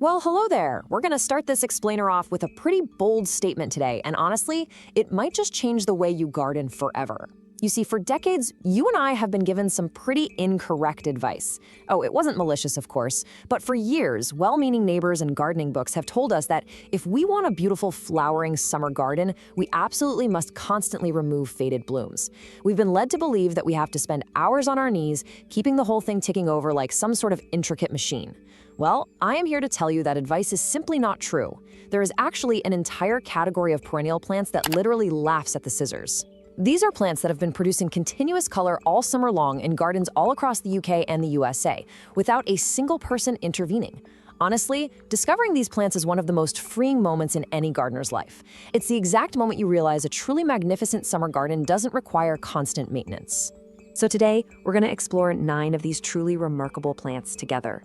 Well, hello there. We're going to start this explainer off with a pretty bold statement today, and honestly, it might just change the way you garden forever. You see, for decades, you and I have been given some pretty incorrect advice. Oh, it wasn't malicious, of course, but for years, well-meaning neighbors and gardening books have told us that if we want a beautiful flowering summer garden, we absolutely must constantly remove faded blooms. We've been led to believe that we have to spend hours on our knees, keeping the whole thing ticking over like some sort of intricate machine. Well, I am here to tell you that advice is simply not true. There is actually an entire category of perennial plants that literally laughs at the scissors. These are plants that have been producing continuous color all summer long in gardens all across the UK and the USA, without a single person intervening. Honestly, discovering these plants is one of the most freeing moments in any gardener's life. It's the exact moment you realize a truly magnificent summer garden doesn't require constant maintenance. So today, we're going to explore 9 of these truly remarkable plants together.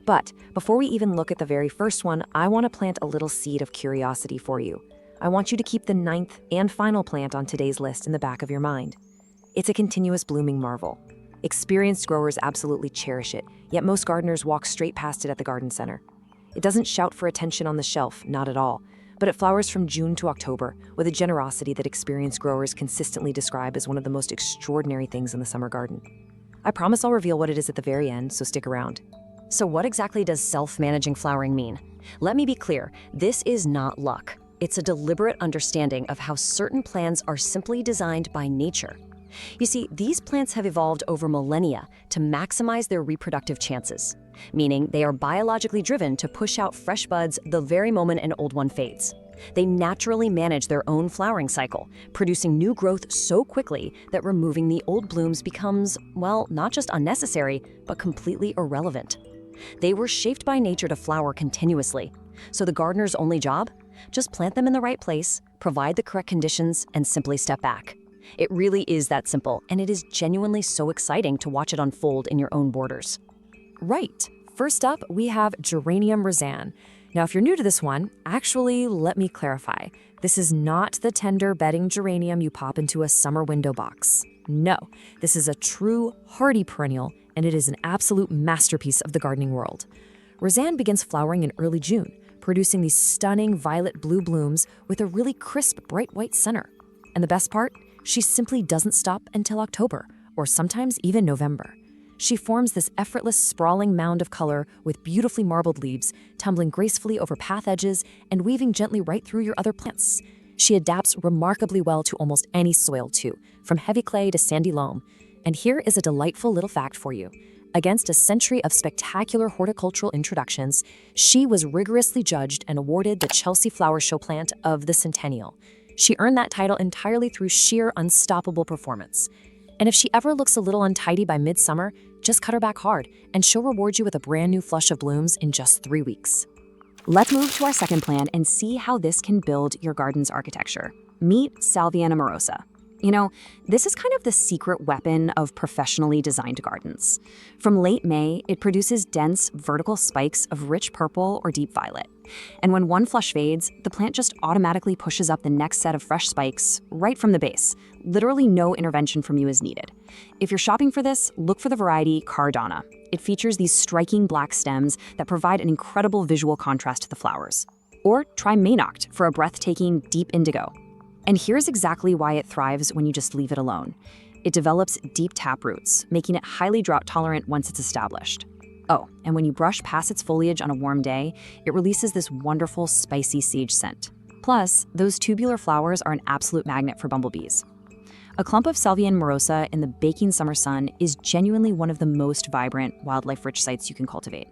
But before we even look at the very first one, I want to plant a little seed of curiosity for you. I want you to keep the 9th and final plant on today's list in the back of your mind. It's a continuous blooming marvel. Experienced growers absolutely cherish it, yet most gardeners walk straight past it at the garden center. It doesn't shout for attention on the shelf, not at all, but it flowers from June to October with a generosity that experienced growers consistently describe as one of the most extraordinary things in the summer garden. I promise I'll reveal what it is at the very end, so stick around. So what exactly does self-managing flowering mean? Let me be clear, this is not luck. It's a deliberate understanding of how certain plants are simply designed by nature. You see, these plants have evolved over millennia to maximize their reproductive chances, meaning they are biologically driven to push out fresh buds the very moment an old one fades. They naturally manage their own flowering cycle, producing new growth so quickly that removing the old blooms becomes, well, not just unnecessary, but completely irrelevant. They were shaped by nature to flower continuously. So the gardener's only job? Just plant them in the right place, provide the correct conditions, and simply step back. It really is that simple, and it is genuinely so exciting to watch it unfold in your own borders. Right. First up, we have Geranium Roseanne. Now, if you're new to this one, actually, let me clarify. This is not the tender bedding geranium you pop into a summer window box. No, this is a true, hardy perennial, and it is an absolute masterpiece of the gardening world. Roseanne begins flowering in early June, producing these stunning violet-blue blooms with a really crisp, bright white center. And the best part? She simply doesn't stop until October, or sometimes even November. She forms this effortless, sprawling mound of color with beautifully marbled leaves, tumbling gracefully over path edges and weaving gently right through your other plants. She adapts remarkably well to almost any soil, too, from heavy clay to sandy loam. And here is a delightful little fact for you. Against a century of spectacular horticultural introductions, she was rigorously judged and awarded the Chelsea Flower Show Plant of the Centennial. She earned that title entirely through sheer unstoppable performance. And if she ever looks a little untidy by midsummer, just cut her back hard, and she'll reward you with a brand new flush of blooms in just 3 weeks. Let's move to our second plant and see how this can build your garden's architecture. Meet Salvia amorosa. You know, this is kind of the secret weapon of professionally designed gardens. From late May, it produces dense, vertical spikes of rich purple or deep violet. And when one flush fades, the plant just automatically pushes up the next set of fresh spikes right from the base. Literally no intervention from you is needed. If you're shopping for this, look for the variety Cardana. It features these striking black stems that provide an incredible visual contrast to the flowers. Or try Mainoct for a breathtaking deep indigo. And here's exactly why it thrives when you just leave it alone. It develops deep taproots, making it highly drought tolerant once it's established. Oh, and when you brush past its foliage on a warm day, it releases this wonderful spicy sage scent. Plus, those tubular flowers are an absolute magnet for bumblebees. A clump of Salvia amorosa in the baking summer sun is genuinely one of the most vibrant, wildlife-rich sites you can cultivate.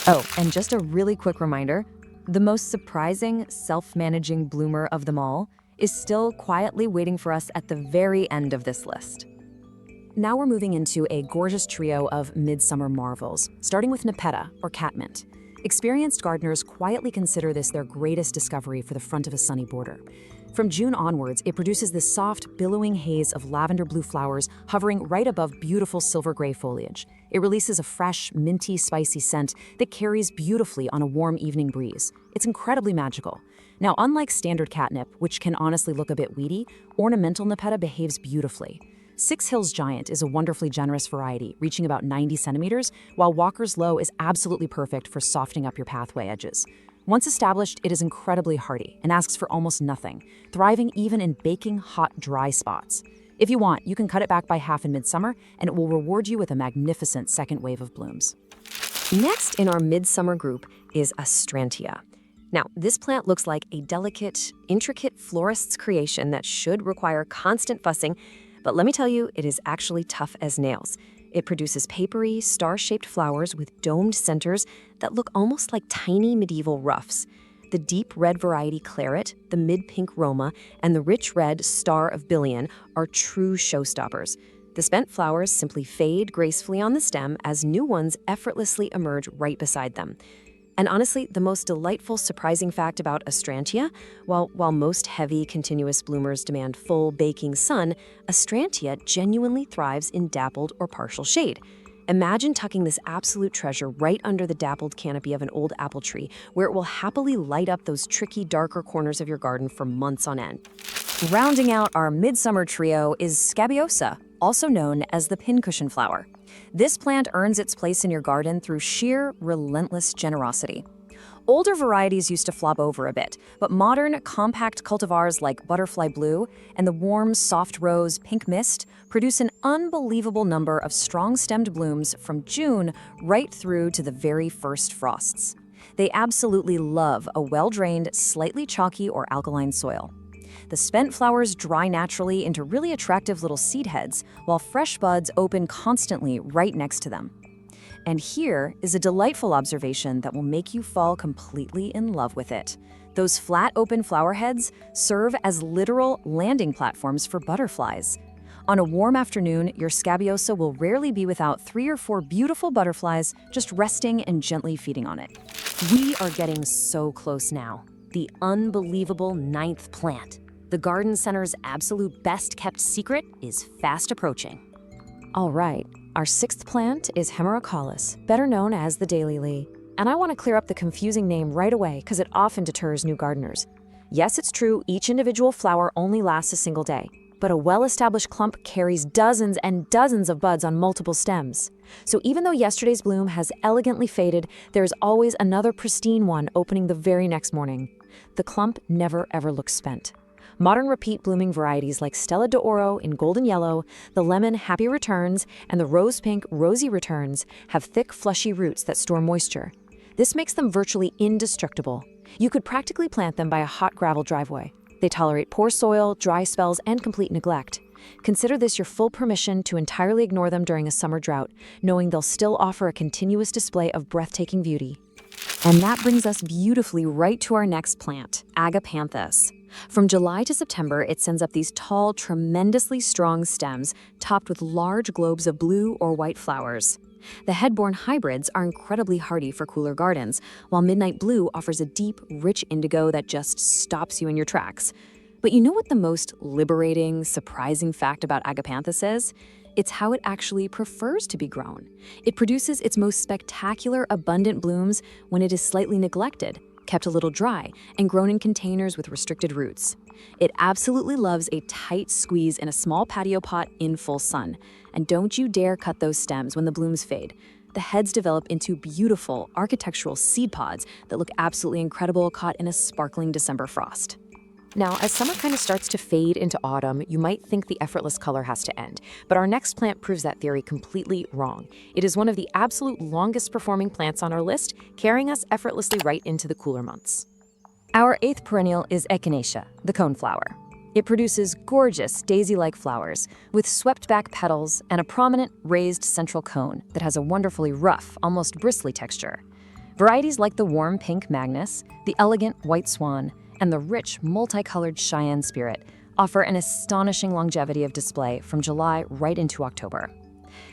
Oh, and just a really quick reminder, the most surprising, self-managing bloomer of them all is still quietly waiting for us at the very end of this list. Now we're moving into a gorgeous trio of midsummer marvels, starting with Nepeta, or catmint. Experienced gardeners quietly consider this their greatest discovery for the front of a sunny border. From June onwards, it produces this soft, billowing haze of lavender blue flowers hovering right above beautiful silver-gray foliage. It releases a fresh, minty, spicy scent that carries beautifully on a warm evening breeze. It's incredibly magical. Now, unlike standard catnip, which can honestly look a bit weedy, ornamental Nepeta behaves beautifully. Six Hills Giant is a wonderfully generous variety, reaching about 90 centimeters, while Walker's Low is absolutely perfect for softening up your pathway edges. Once established, it is incredibly hardy and asks for almost nothing, thriving even in baking hot, dry spots. If you want, you can cut it back by half in midsummer, and it will reward you with a magnificent second wave of blooms. Next in our midsummer group is Astrantia. Now, this plant looks like a delicate, intricate florist's creation that should require constant fussing, but let me tell you, it is actually tough as nails. It produces papery, star-shaped flowers with domed centers that look almost like tiny medieval ruffs. The deep red variety Claret, the mid-pink Roma, and the rich red Star of Billion are true showstoppers. The spent flowers simply fade gracefully on the stem as new ones effortlessly emerge right beside them. And honestly, the most delightful, surprising fact about Astrantia, while most heavy, continuous bloomers demand full baking sun, Astrantia genuinely thrives in dappled or partial shade. Imagine tucking this absolute treasure right under the dappled canopy of an old apple tree, where it will happily light up those tricky, darker corners of your garden for months on end. Rounding out our midsummer trio is Scabiosa, also known as the pincushion flower. This plant earns its place in your garden through sheer, relentless generosity. Older varieties used to flop over a bit, but modern, compact cultivars like Butterfly Blue and the warm, soft rose Pink Mist produce an unbelievable number of strong-stemmed blooms from June right through to the very first frosts. They absolutely love a well-drained, slightly chalky or alkaline soil. The spent flowers dry naturally into really attractive little seed heads, while fresh buds open constantly right next to them. And here is a delightful observation that will make you fall completely in love with it. Those flat open flower heads serve as literal landing platforms for butterflies. On a warm afternoon, your Scabiosa will rarely be without 3 or 4 beautiful butterflies just resting and gently feeding on it. We are getting so close now. The unbelievable 9th plant. The garden center's absolute best-kept secret is fast approaching. All right, our 6th plant is Hemerocallis, better known as the daylily. And I want to clear up the confusing name right away because it often deters new gardeners. Yes, it's true, each individual flower only lasts a single day, but a well-established clump carries dozens and dozens of buds on multiple stems. So even though yesterday's bloom has elegantly faded, there's always another pristine one opening the very next morning. The clump never ever looks spent. Modern repeat blooming varieties like Stella d'Oro in golden yellow, the lemon Happy Returns, and the rose pink Rosy Returns have thick, fleshy roots that store moisture. This makes them virtually indestructible. You could practically plant them by a hot gravel driveway. They tolerate poor soil, dry spells, and complete neglect. Consider this your full permission to entirely ignore them during a summer drought, knowing they'll still offer a continuous display of breathtaking beauty. And that brings us beautifully right to our next plant, Agapanthus. From July to September, it sends up these tall, tremendously strong stems topped with large globes of blue or white flowers. The headborn hybrids are incredibly hardy for cooler gardens, while Midnight Blue offers a deep, rich indigo that just stops you in your tracks. But you know what the most liberating, surprising fact about Agapanthus is? It's how it actually prefers to be grown. It produces its most spectacular, abundant blooms when it is slightly neglected, kept a little dry, and grown in containers with restricted roots. It absolutely loves a tight squeeze in a small patio pot in full sun. And don't you dare cut those stems when the blooms fade. The heads develop into beautiful architectural seed pods that look absolutely incredible caught in a sparkling December frost. Now, as summer kind of starts to fade into autumn, you might think the effortless color has to end. But our next plant proves that theory completely wrong. It is one of the absolute longest performing plants on our list, carrying us effortlessly right into the cooler months. Our 8th perennial is Echinacea, the coneflower. It produces gorgeous daisy-like flowers with swept-back petals and a prominent raised central cone that has a wonderfully rough, almost bristly texture. Varieties like the warm pink Magnus, the elegant white swan, and the rich, multicolored Cheyenne Spirit offer an astonishing longevity of display from July right into October.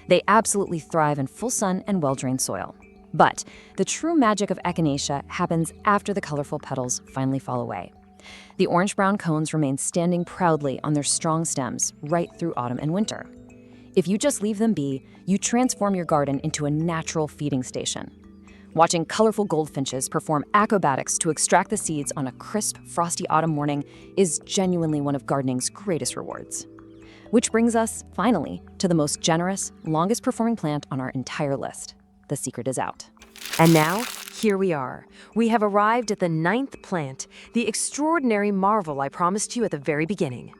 They absolutely thrive in full sun and well-drained soil. But the true magic of Echinacea happens after the colorful petals finally fall away. The orange-brown cones remain standing proudly on their strong stems right through autumn and winter. If you just leave them be, you transform your garden into a natural feeding station. Watching colorful goldfinches perform acrobatics to extract the seeds on a crisp, frosty autumn morning is genuinely one of gardening's greatest rewards. Which brings us, finally, to the most generous, longest performing plant on our entire list. The secret is out. And now, here we are. We have arrived at the 9th plant, the extraordinary marvel I promised you at the very beginning.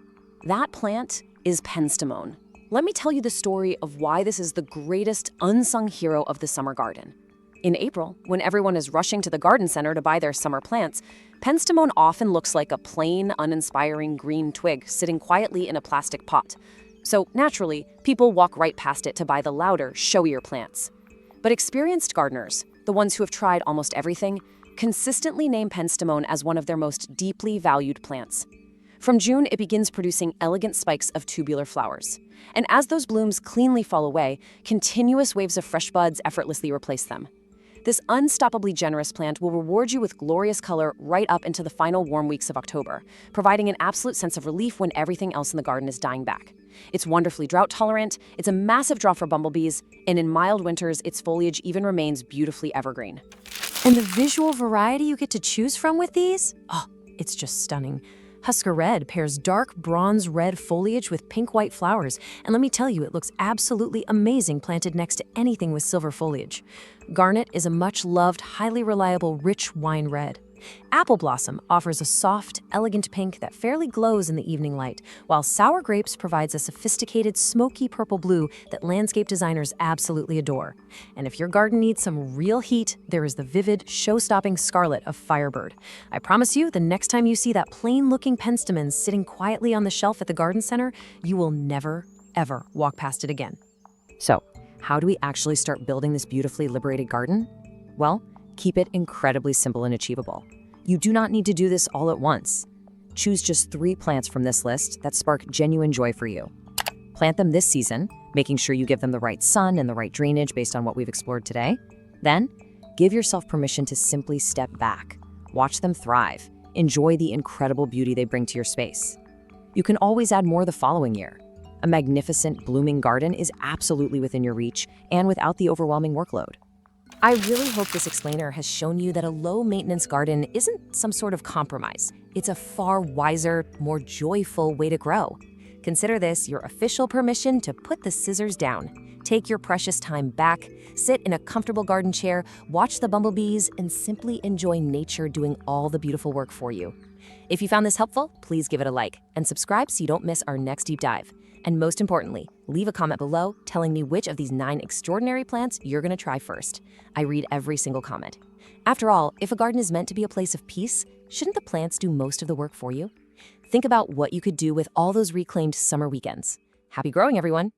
That plant is penstemon. Let me tell you the story of why this is the greatest unsung hero of the summer garden. In April, when everyone is rushing to the garden center to buy their summer plants, penstemon often looks like a plain, uninspiring green twig sitting quietly in a plastic pot. So naturally, people walk right past it to buy the louder, showier plants. But experienced gardeners, the ones who have tried almost everything, consistently name penstemon as one of their most deeply valued plants. From June, it begins producing elegant spikes of tubular flowers. And as those blooms cleanly fall away, continuous waves of fresh buds effortlessly replace them. This unstoppably generous plant will reward you with glorious color right up into the final warm weeks of October, providing an absolute sense of relief when everything else in the garden is dying back. It's wonderfully drought-tolerant, it's a massive draw for bumblebees, and in mild winters, its foliage even remains beautifully evergreen. And the visual variety you get to choose from with these? Oh, it's just stunning. Husker Red pairs dark bronze red foliage with pink-white flowers, and let me tell you, it looks absolutely amazing planted next to anything with silver foliage. Garnet is a much-loved, highly reliable, rich wine red. Apple Blossom offers a soft, elegant pink that fairly glows in the evening light, while Sour Grapes provides a sophisticated, smoky purple blue that landscape designers absolutely adore. And if your garden needs some real heat, there is the vivid, show-stopping scarlet of Firebird. I promise you, the next time you see that plain-looking penstemon sitting quietly on the shelf at the garden center, you will never, ever walk past it again. So, how do we actually start building this beautifully liberated garden? Well, keep it incredibly simple and achievable. You do not need to do this all at once. Choose just 3 plants from this list that spark genuine joy for you. Plant them this season, making sure you give them the right sun and the right drainage based on what we've explored today. Then, give yourself permission to simply step back. Watch them thrive. Enjoy the incredible beauty they bring to your space. You can always add more the following year. A magnificent, blooming garden is absolutely within your reach and without the overwhelming workload. I really hope this explainer has shown you that a low-maintenance garden isn't some sort of compromise. It's a far wiser, more joyful way to grow. Consider this your official permission to put the scissors down. Take your precious time back, sit in a comfortable garden chair, watch the bumblebees, and simply enjoy nature doing all the beautiful work for you. If you found this helpful, please give it a like and subscribe so you don't miss our next deep dive. And most importantly, leave a comment below telling me which of these 9 extraordinary plants you're going to try first. I read every single comment. After all, if a garden is meant to be a place of peace, shouldn't the plants do most of the work for you? Think about what you could do with all those reclaimed summer weekends. Happy growing, everyone!